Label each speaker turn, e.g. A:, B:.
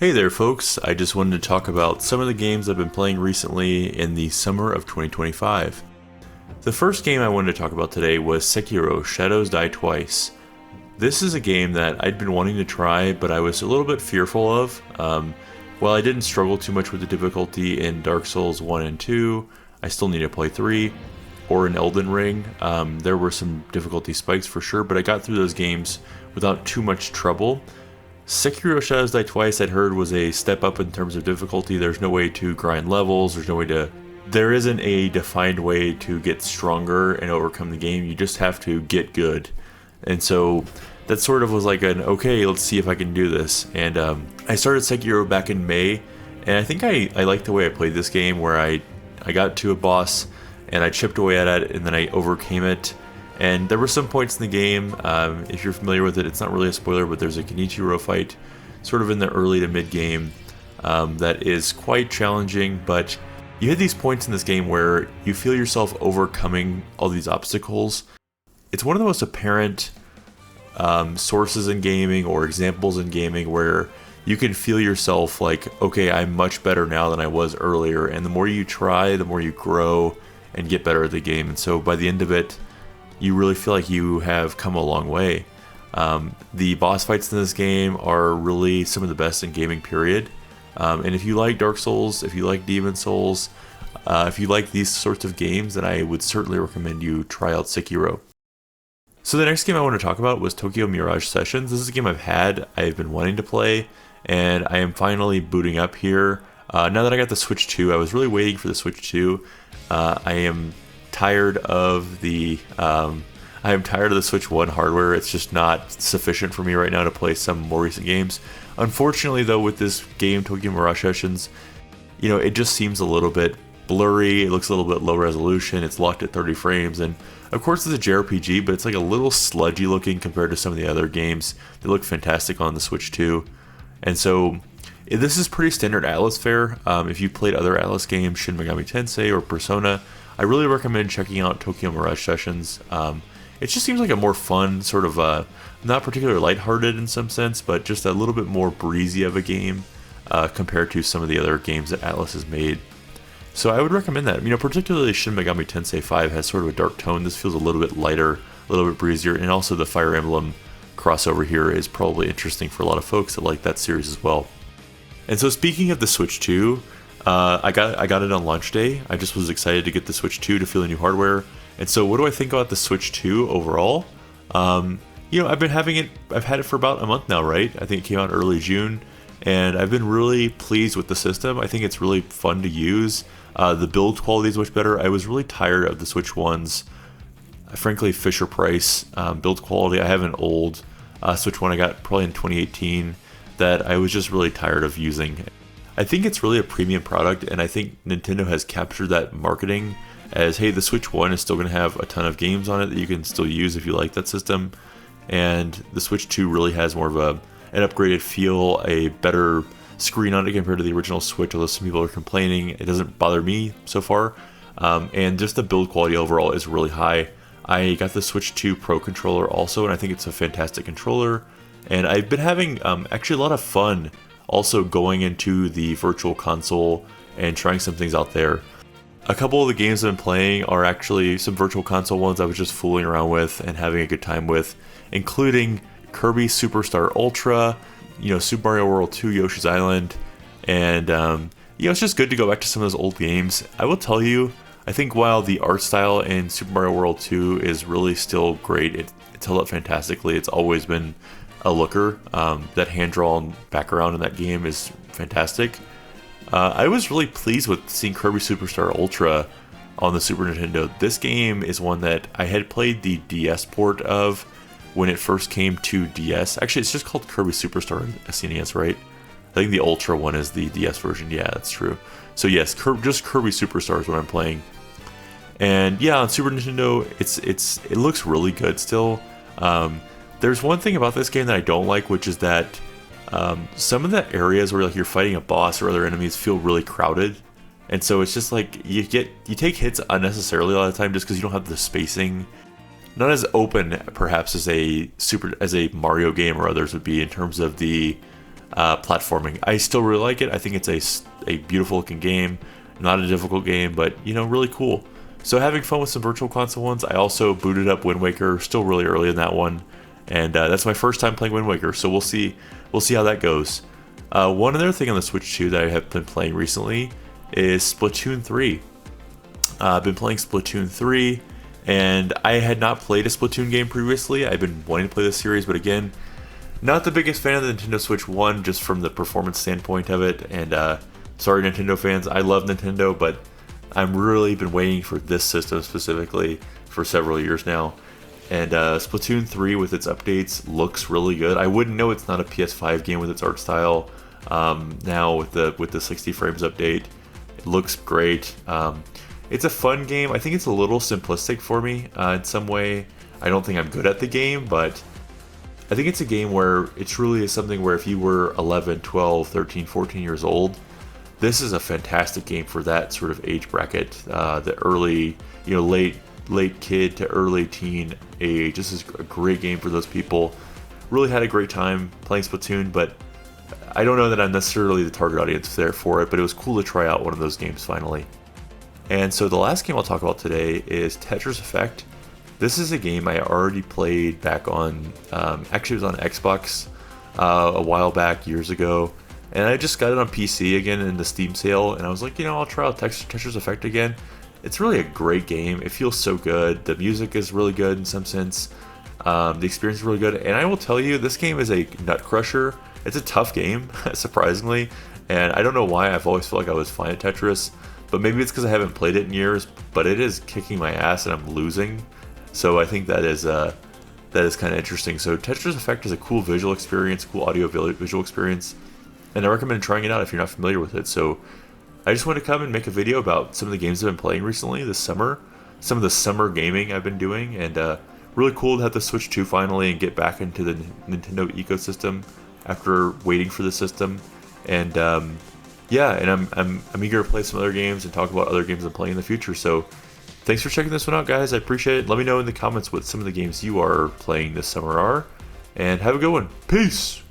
A: Hey there folks, I just wanted to talk about some of the games I've been playing recently in the summer of 2025. The first game I wanted to talk about today was Sekiro: Shadows Die Twice. This is a game that I'd been wanting to try, but I was a little bit fearful of. While I didn't struggle too much with the difficulty in Dark Souls 1 and 2, I still need to play 3, or in Elden Ring. There were some difficulty spikes for sure, but I got through those games without too much trouble. Sekiro Shadows Die Twice, I'd heard, was a step up in terms of difficulty. There's no way to grind levels, there isn't a defined way to get stronger and overcome the game. You just have to get good. And so that sort of was like okay, let's see if I can do this. And I started Sekiro back in May, and I think I liked the way I played this game, where I got to a boss and I chipped away at it and then I overcame it. And there were some points in the game, if you're familiar with it, it's not really a spoiler, but there's a Kenichiro fight sort of in the early to mid game that is quite challenging, but you hit these points in this game where you feel yourself overcoming all these obstacles. It's one of the most apparent sources in gaming or examples in gaming where you can feel yourself like, okay, I'm much better now than I was earlier, and the more you try, the more you grow and get better at the game. And so by the end of it, you really feel like you have come a long way. The boss fights in this game are really some of the best in gaming, period. And if you like Dark Souls, if you like Demon Souls, if you like these sorts of games, then I would certainly recommend you try out Sekiro. So the next game I want to talk about was Tokyo Mirage Sessions. This is a game I've been wanting to play, and I am finally booting up here. Now that I got the Switch 2, I was really waiting for the Switch 2. I am tired of the Switch 1 hardware. It's just not sufficient for me right now to play some more recent games. Unfortunately, though, with this game, Tokyo Mirage Sessions, it just seems a little bit blurry. It looks a little bit low resolution. It's locked at 30 frames, and of course it's a JRPG, but it's like a little sludgy looking compared to some of the other games. They look fantastic on the Switch 2, and so this is pretty standard Atlus fare. If you played other Atlus games, Shin Megami Tensei or Persona, I really recommend checking out Tokyo Mirage Sessions. It just seems like a more fun, sort of not particularly lighthearted in some sense, but just a little bit more breezy of a game compared to some of the other games that Atlus has made. So I would recommend that. Particularly Shin Megami Tensei 5 has sort of a dark tone. This feels a little bit lighter, a little bit breezier, and also the Fire Emblem crossover here is probably interesting for a lot of folks that like that series as well. And so speaking of the Switch 2, I got it on launch day. I just was excited to get the Switch 2 to feel the new hardware. And so what do I think about the Switch 2 overall? I've had it for about a month now, right? I think it came out early June, and I've been really pleased with the system. I think it's really fun to use. The build quality is much better. I was really tired of the Switch 1's, frankly, Fisher-Price build quality. I have an old Switch 1 I got probably in 2018 that I was just really tired of using. I think it's really a premium product, and I think Nintendo has captured that marketing as, hey, the Switch 1 is still going to have a ton of games on it that you can still use if you like that system, and the Switch 2 really has more of an upgraded feel, a better screen on it compared to the original Switch, although some people are complaining. It doesn't bother me so far, and just the build quality overall is really high. I got the Switch 2 Pro controller also, and I think it's a fantastic controller, and I've been having actually a lot of fun also going into the virtual console and trying some things out there. A couple of the games I've been playing are actually some virtual console ones I was just fooling around with and having a good time with, including Kirby Super Star Ultra, Super Mario World 2, Yoshi's Island, and it's just good to go back to some of those old games. I will tell you, I think while the art style in Super Mario World 2 is really still great, it's held up fantastically. It's always been a looker. That hand-drawn background in that game is fantastic. I was really pleased with seeing Kirby Super Star Ultra on the Super Nintendo. This game is one that I had played the DS port of when it first came to DS. Actually, it's just called Kirby Super Star SNES, right? I think the Ultra one is the DS version. Yeah, that's true. So yes, just Kirby Super Star is what I'm playing. And yeah, on Super Nintendo, it looks really good still. There's one thing about this game that I don't like, which is that some of the areas where you're fighting a boss or other enemies feel really crowded, and so it's just like you take hits unnecessarily a lot of the time just because you don't have the spacing. Not as open perhaps as a Mario game or others would be in terms of the platforming. I still really like it. I think it's a beautiful looking game, not a difficult game, but really cool. So having fun with some virtual console ones. I also booted up Wind Waker, still really early in that one, and that's my first time playing Wind Waker. So we'll see how that goes. One other thing on the Switch too that I have been playing recently is Splatoon 3. I've been playing Splatoon 3, and I had not played a Splatoon game previously. I've been wanting to play this series, but again, not the biggest fan of the Nintendo Switch 1, just from the performance standpoint of it. And sorry, Nintendo fans, I love Nintendo, but I'm really been waiting for this system specifically for several years now. And Splatoon 3 with its updates looks really good. I wouldn't know it's not a PS5 game with its art style. Now with the 60 frames update, it looks great. It's a fun game. I think it's a little simplistic for me in some way. I don't think I'm good at the game, but I think it's a game where it truly is something where if you were 11, 12, 13, 14 years old, this is a fantastic game for that sort of age bracket. The early, late kid to early teen age. This is a great game for those people. Really had a great time playing Splatoon, but I don't know that I'm necessarily the target audience there for it, but it was cool to try out one of those games finally. And so the last game I'll talk about today is Tetris Effect. This is a game I already played back on, actually it was on Xbox a while back, years ago. And I just got it on PC again in the Steam sale, and I was like, I'll try out Tetris Effect again. It's really a great game. It feels so good. The music is really good in some sense. The experience is really good. And I will tell you, this game is a nut crusher. It's a tough game, surprisingly. And I don't know why. I've always felt like I was fine at Tetris. But maybe it's because I haven't played it in years. But it is kicking my ass and I'm losing. So I think that is kind of interesting. So Tetris Effect is a cool visual experience, cool audio visual experience. And I recommend trying it out if you're not familiar with it. So I just want to come and make a video about some of the games I've been playing recently this summer, some of the summer gaming I've been doing, and really cool to have the Switch 2 finally and get back into the Nintendo ecosystem after waiting for the system. And I'm eager to play some other games and talk about other games I'm playing in the future. So thanks for checking this one out, guys. I appreciate it. Let me know in the comments what some of the games you are playing this summer are, and have a good one. Peace!